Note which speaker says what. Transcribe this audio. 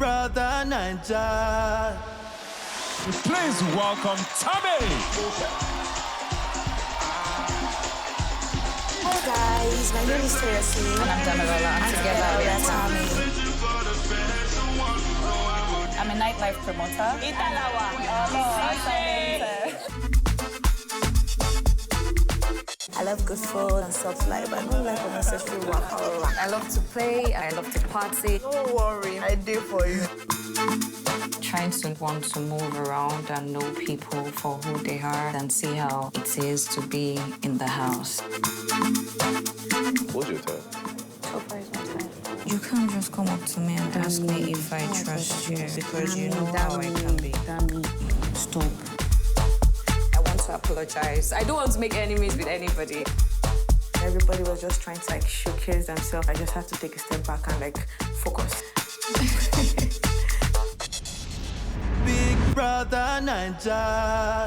Speaker 1: brother Naija.
Speaker 2: Please welcome Tami.
Speaker 3: Hi guys, my name is Toyosi.
Speaker 4: And I'm Damilola.
Speaker 3: And together we are Tami.
Speaker 4: I'm a nightlife promoter.
Speaker 3: I love good food and soft life. I don't like unnecessary work.
Speaker 4: I love to play. I love to party.
Speaker 3: Don't worry, I do for you.
Speaker 5: Trying to want to move around and know people for who they are and see how it is to be in the house.
Speaker 6: What's your type?
Speaker 5: So far is my type. You can't just come up to me and ask me if I trust you because you know how I can be. Stop. I want to apologize. I don't want to make enemies with anybody.
Speaker 3: Everybody was just trying to showcase themselves. I just had to take a step back and focus.
Speaker 1: Big brother Naija.